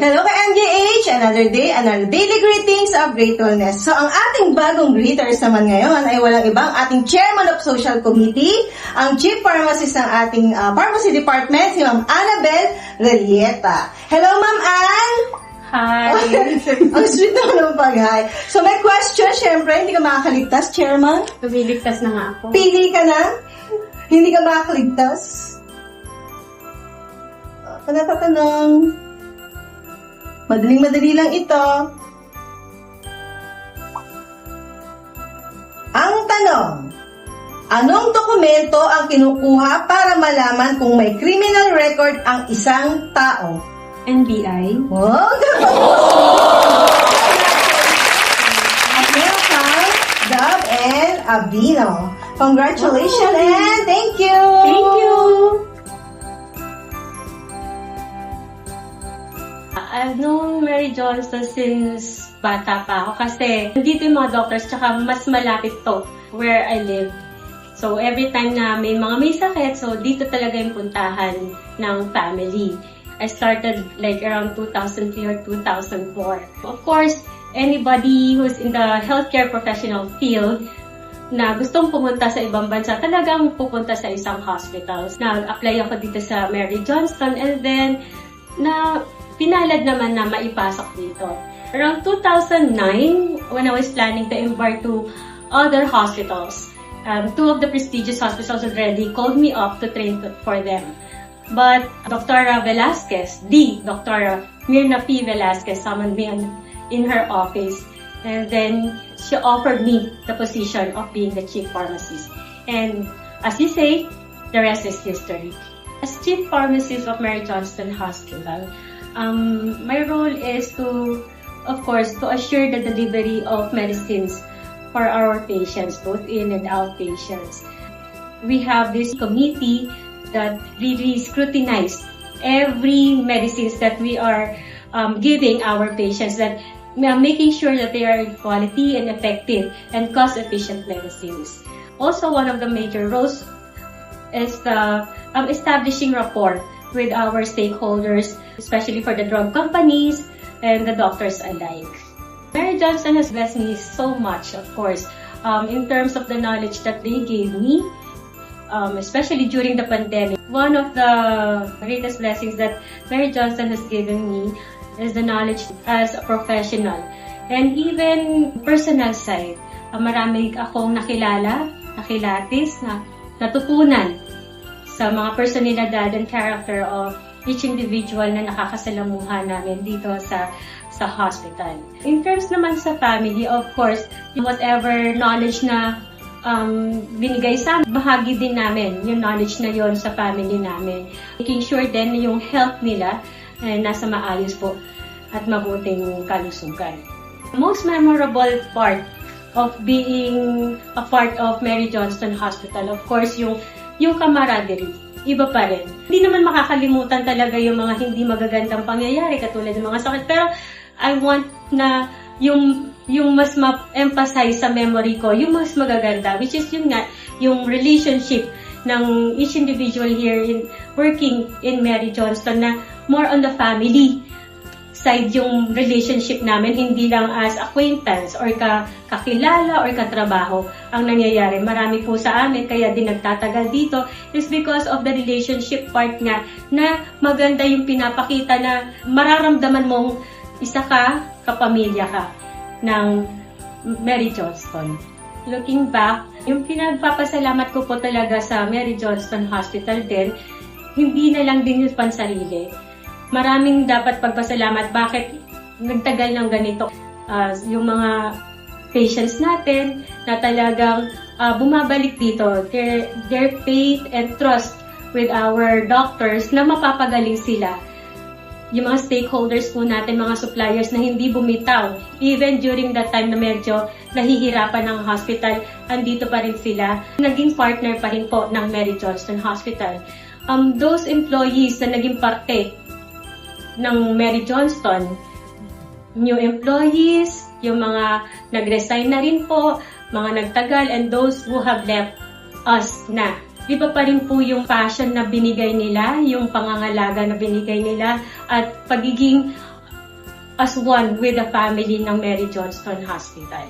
Hello ka MGH! Another day, another daily greetings of gratefulness. So ang ating bagong greeters naman ngayon ay walang ibang ating Chairman of Social Committee, ang Chief Pharmacist ng ating Pharmacy Department, si Ma'am Annabel Relieta. Hello Ma'am Ann! Hi! Ang sweet naman ng pag-hi. So may question, syempre, hindi ka makakaligtas, Chairman? Lumiligtas na nga ako. Pili ka na? Hindi ka makakaligtas? Natatanong. Madaling-madali lang ito. Ang tanong, anong dokumento ang kinukuha para malaman kung may criminal record ang isang tao? NBI. Wow! At meron kang Dab and Abino. Congratulations and thank you! Thank you! I've known Mary Johnson since bata pa ako kasi nandito yung mga doctors tsaka mas malapit to where I live. So every time na may sakit, so dito talaga yung puntahan ng family. I started like around 2003 or 2004. Of course, anybody who's in the healthcare professional field na gustong pumunta sa ibang bansa, talagang pupunta sa isang hospital. Nag-apply ako dito sa Mary Johnson and then pinalad naman na maipasok dito. Around 2009, when I was planning to embark to other hospitals, two of the prestigious hospitals already called me up to train for them. But Dr. Velasquez, Dr. Mirna P. Velasquez, summoned me in her office. And then she offered me the position of being the chief pharmacist. And as you say, the rest is history. As chief pharmacist of Mary Johnston Hospital, my role is to assure the delivery of medicines for our patients, both in and outpatients. We have this committee that really scrutinize every medicines that we are giving our patients, that we are making sure that they are quality and effective and cost-efficient medicines. Also, one of the major roles is establishing rapport with our stakeholders, especially for the drug companies and the doctors alike. Mary Johnson has blessed me so much, of course, in terms of the knowledge that they gave me, especially during the pandemic. One of the greatest blessings that Mary Johnson has given me is the knowledge as a professional. And even personal side, marami akong nakilatis, natutunan sa mga personalidad and character of each individual na nakakasalamuhan namin dito sa hospital. In terms naman sa family, of course, whatever knowledge na binigay sa amin, bahagi din namin yung knowledge na yon sa family namin. Making sure din na yung health nila nasa maayos po at mabuting kalusugan. Most memorable part of being a part of Mary Johnston Hospital, of course, yung camaraderie. Iba pa rin. Hindi naman makakalimutan talaga yung mga hindi magagandang pangyayari katulad ng mga sakit. Pero I want na yung mas ma-emphasize sa memory ko, yung mas magaganda, which is yung relationship ng each individual here working in Mary Johnston, na more on the family side yung relationship namin, hindi lang as acquaintance or kakilala or katrabaho ang nangyayari. Marami po sa amin, kaya din nagtatagal dito, is because of the relationship part nga, na maganda yung pinapakita na mararamdaman mong isa ka, kapamilya ka ng Mary Johnston. Looking back, yung pinagpapasalamat ko po talaga sa Mary Johnston Hospital din, hindi na lang din yung pansarili. Maraming dapat pagpasalamat bakit nagtagal ng ganito. Yung mga patients natin na talagang bumabalik dito, their faith and trust with our doctors na mapapagaling sila. Yung mga stakeholders po natin, mga suppliers na hindi bumitaw. Even during that time na medyo nahihirapan ng hospital, andito pa rin sila. Naging partner pa rin po ng Mary Johnston Hospital. Those employees na naging parte ng Mary Johnston, new employees, yung mga nag-resign na rin po, mga nagtagal, and those who have left us na. Iba pa rin po yung passion na binigay nila, yung pangangalaga na binigay nila, at pagiging as one with the family ng Mary Johnston Hospital.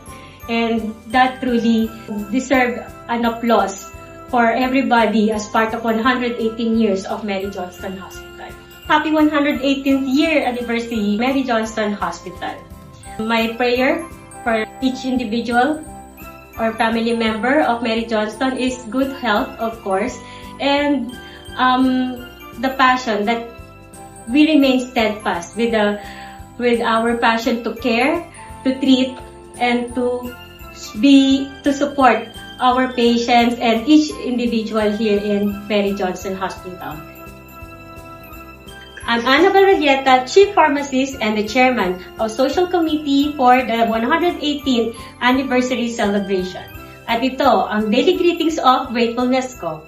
And that truly deserved an applause for everybody as part of 118 years of Mary Johnston Hospital. Happy 118th year anniversary, Mary Johnston Hospital. My prayer for each individual or family member of Mary Johnston is good health, of course, and the passion that we remain steadfast with our passion to care, to treat, and to support our patients and each individual here in Mary Johnston Hospital. I'm Annabel Radieta, Chief Pharmacist and the Chairman of Social Committee for the 118th Anniversary Celebration. At ito ang daily greetings of gratefulness ko.